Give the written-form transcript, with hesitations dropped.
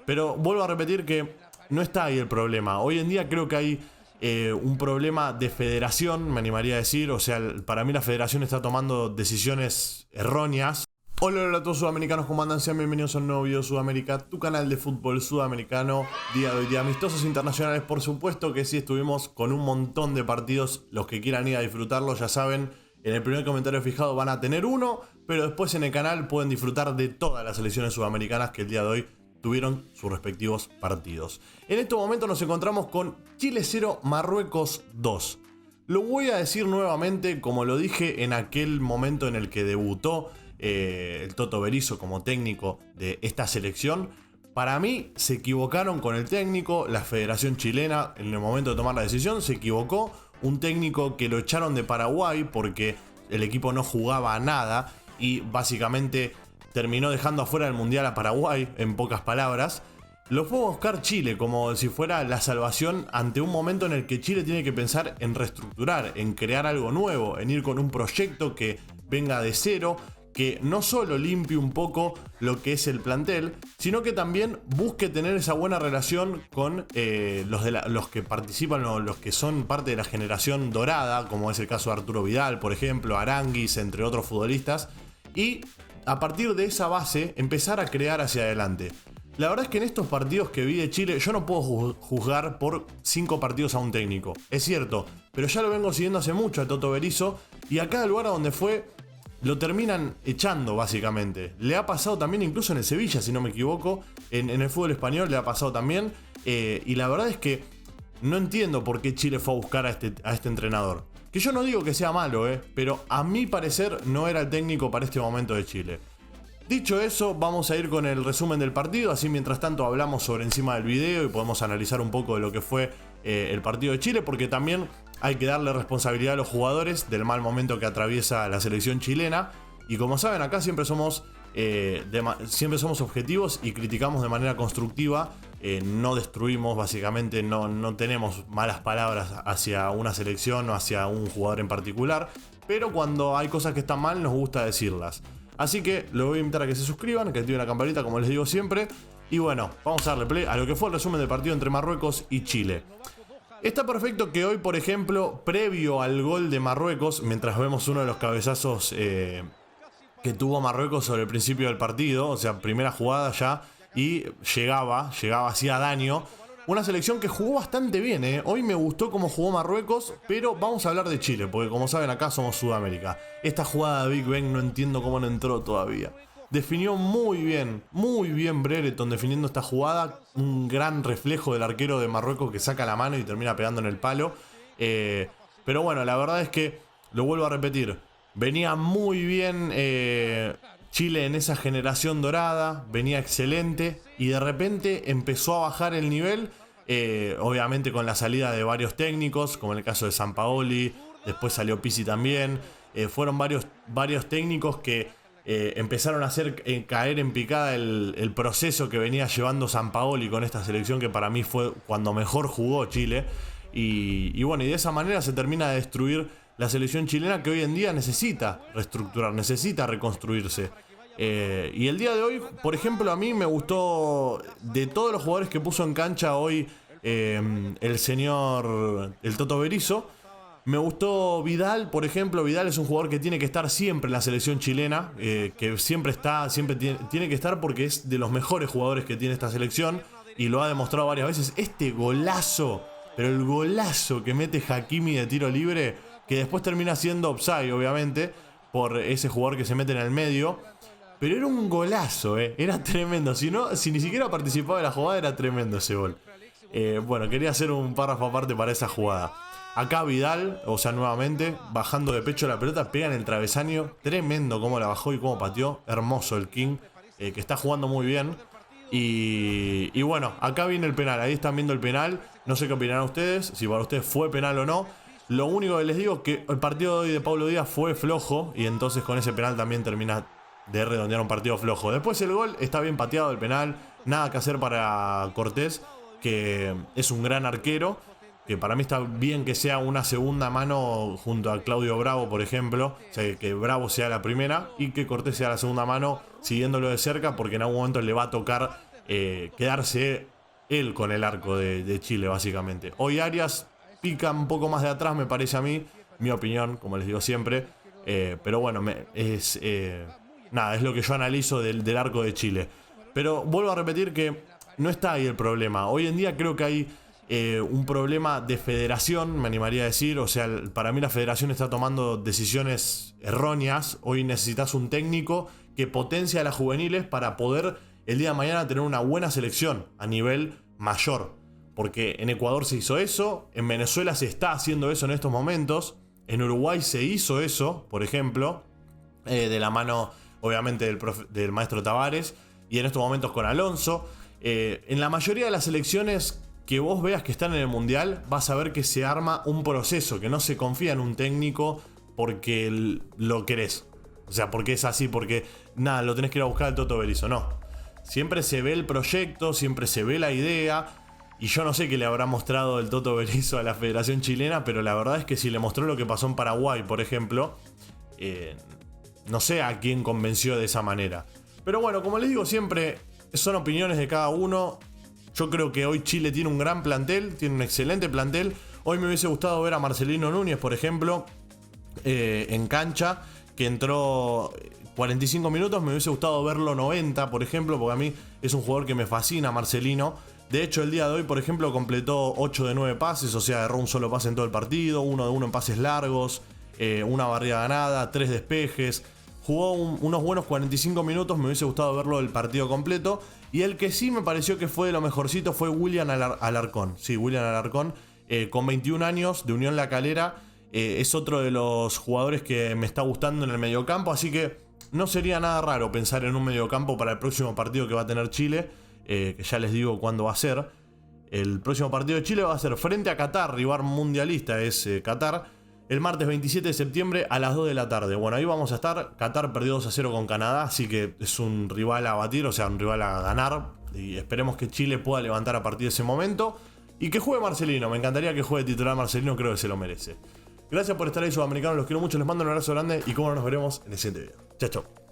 Pero vuelvo a repetir que no está ahí el problema. Hoy en día creo que hay un problema de federación, me animaría a decir. O sea, para mí la federación está tomando decisiones erróneas. Hola a todos sudamericanos, ¿cómo andan? Sean bienvenidos a un nuevo video Sudamérica, tu canal de fútbol sudamericano. Día de hoy, día amistosos internacionales, por supuesto que sí, estuvimos con un montón de partidos. Los que quieran ir a disfrutarlos, ya saben, en el primer comentario fijado van a tener uno, pero después en el canal pueden disfrutar de todas las selecciones sudamericanas que el día de hoy tuvieron sus respectivos partidos. En este momento nos encontramos con Chile 0, Marruecos 2. Lo voy a decir nuevamente, como lo dije en aquel momento en el que debutó el Toto Berizzo como técnico de esta selección. Para mí se equivocaron con el técnico. La Federación Chilena, en el momento de tomar la decisión, se equivocó. Un técnico que lo echaron de Paraguay porque el equipo no jugaba a nada y básicamente terminó dejando afuera del Mundial a Paraguay, en pocas palabras. Lo fue a buscar Chile como si fuera la salvación ante un momento en el que Chile tiene que pensar en reestructurar, en crear algo nuevo, en ir con un proyecto que venga de cero, que no solo limpie un poco lo que es el plantel, sino que también busque tener esa buena relación con los que participan o los que son parte de la generación dorada, como es el caso de Arturo Vidal, por ejemplo, Aranguis, entre otros futbolistas, y a partir de esa base empezar a crear hacia adelante. La verdad es que en estos partidos que vi de Chile, yo no puedo juzgar por 5 partidos a un técnico, es cierto, pero ya lo vengo siguiendo hace mucho a Toto Berizzo, y a cada lugar a donde fue lo terminan echando básicamente. Le ha pasado también incluso en el Sevilla, si no me equivoco. En el fútbol español le ha pasado también. Y la verdad es que no entiendo por qué Chile fue a buscar a este entrenador. Que yo no digo que sea malo, pero a mi parecer no era el técnico para este momento de Chile. Dicho eso, vamos a ir con el resumen del partido. Así mientras tanto hablamos sobre encima del video y podemos analizar un poco de lo que fue el partido de Chile. Porque también hay que darle responsabilidad a los jugadores del mal momento que atraviesa la selección chilena. Y como saben, acá siempre somos objetivos y criticamos de manera constructiva. No destruimos, básicamente no tenemos malas palabras hacia una selección o hacia un jugador en particular. Pero cuando hay cosas que están mal nos gusta decirlas. Así que los voy a invitar a que se suscriban, que activen la campanita como les digo siempre. Y bueno, vamos a darle play a lo que fue el resumen del partido entre Marruecos y Chile. Está perfecto que hoy, por ejemplo, previo al gol de Marruecos, mientras vemos uno de los cabezazos que tuvo Marruecos sobre el principio del partido, o sea, primera jugada ya, y llegaba, hacía daño. Una selección que jugó bastante bien, Hoy me gustó cómo jugó Marruecos, pero vamos a hablar de Chile, porque como saben acá somos Sudamérica. Esta jugada de Big Ben no entiendo cómo no entró todavía. Definió muy bien Brereton definiendo esta jugada. Un gran reflejo del arquero de Marruecos que saca la mano y termina pegando en el palo. Pero bueno, la verdad es que, lo vuelvo a repetir, venía muy bien Chile en esa generación dorada, venía excelente y de repente empezó a bajar el nivel. Obviamente con la salida de varios técnicos, como en el caso de Sampaoli, después salió Pizzi también. Fueron varios técnicos que empezaron a hacer caer en picada el proceso que venía llevando Sampaoli con esta selección, que para mí fue cuando mejor jugó Chile. Y bueno, y de esa manera se termina de destruir la selección chilena, que hoy en día necesita reestructurar, necesita reconstruirse. Y el día de hoy, por ejemplo, a mí me gustó de todos los jugadores que puso en cancha hoy el Toto Berizzo. Me gustó Vidal, por ejemplo. Vidal es un jugador que tiene que estar siempre en la selección chilena, que siempre tiene que estar porque es de los mejores jugadores que tiene esta selección y lo ha demostrado varias veces. Este golazo, pero el golazo que mete Hakimi de tiro libre, que después termina siendo offside, obviamente, por ese jugador que se mete en el medio. Pero era un golazo, era tremendo. Si ni siquiera participaba de la jugada, era tremendo ese gol. Bueno, quería hacer un párrafo aparte para esa jugada. Acá Vidal, o sea, nuevamente, bajando de pecho la pelota, pega en el travesaño. Tremendo cómo la bajó y cómo pateó. Hermoso el King, que está jugando muy bien. Y bueno, acá viene el penal. Ahí están viendo el penal. No sé qué opinarán ustedes, si para ustedes fue penal o no. Lo único que les digo es que el partido de hoy de Paulo Díaz fue flojo. Y entonces con ese penal también termina de redondear un partido flojo. Después el gol está bien pateado, el penal. Nada que hacer para Cortés, que es un gran arquero. Que para mí está bien que sea una segunda mano junto a Claudio Bravo, por ejemplo. O sea, que Bravo sea la primera y que Cortés sea la segunda mano siguiéndolo de cerca, porque en algún momento le va a tocar quedarse él con el arco de Chile, básicamente. Hoy Arias pica un poco más de atrás, me parece a mí, mi opinión, como les digo siempre. Pero bueno, es lo que yo analizo del arco de Chile. Pero vuelvo a repetir que no está ahí el problema. Hoy en día creo que hay un problema de federación, me animaría a decir. O sea, para mí la federación está tomando decisiones erróneas. Hoy necesitas un técnico que potencie a las juveniles para poder el día de mañana tener una buena selección a nivel mayor. Porque en Ecuador se hizo eso, en Venezuela se está haciendo eso en estos momentos, en Uruguay se hizo eso, por ejemplo, de la mano obviamente del maestro Tavares, y en estos momentos con Alonso. En la mayoría de las selecciones que vos veas que están en el Mundial, vas a ver que se arma un proceso, que no se confía en un técnico porque lo querés. O sea, porque es así, porque nada, lo tenés que ir a buscar al Toto Berizzo, no. Siempre se ve el proyecto, siempre se ve la idea. Y yo no sé qué le habrá mostrado el Toto Berizzo a la Federación Chilena, pero la verdad es que si le mostró lo que pasó en Paraguay, por ejemplo, no sé a quién convenció de esa manera. Pero bueno, como les digo siempre, son opiniones de cada uno. Yo creo que hoy Chile tiene un gran plantel, tiene un excelente plantel. Hoy me hubiese gustado ver a Marcelino Núñez, por ejemplo, en cancha, que entró 45 minutos. Me hubiese gustado verlo 90, por ejemplo, porque a mí es un jugador que me fascina, Marcelino. De hecho, el día de hoy, por ejemplo, completó 8 de 9 pases, o sea, erró un solo pase en todo el partido, 1 de 1 en pases largos, una barrida ganada, 3 despejes. Jugó unos buenos 45 minutos, me hubiese gustado verlo el partido completo. Y el que sí me pareció que fue de lo mejorcito fue William Alarcón. Sí, William Alarcón, con 21 años, de Unión La Calera, es otro de los jugadores que me está gustando en el mediocampo, así que no sería nada raro pensar en un mediocampo para el próximo partido que va a tener Chile. Que ya les digo cuándo va a ser. El próximo partido de Chile va a ser frente a Qatar, rival mundialista es Qatar, el martes 27 de septiembre a las 2 de la tarde. Bueno, ahí vamos a estar. Qatar perdió 2-0 con Canadá, así que es un rival a batir, o sea, un rival a ganar. Y esperemos que Chile pueda levantar a partir de ese momento. Y que juegue Marcelino, me encantaría que juegue titular Marcelino, creo que se lo merece. Gracias por estar ahí, sudamericanos, los quiero mucho, les mando un abrazo grande y como no, nos veremos en el siguiente video. Chao, chao.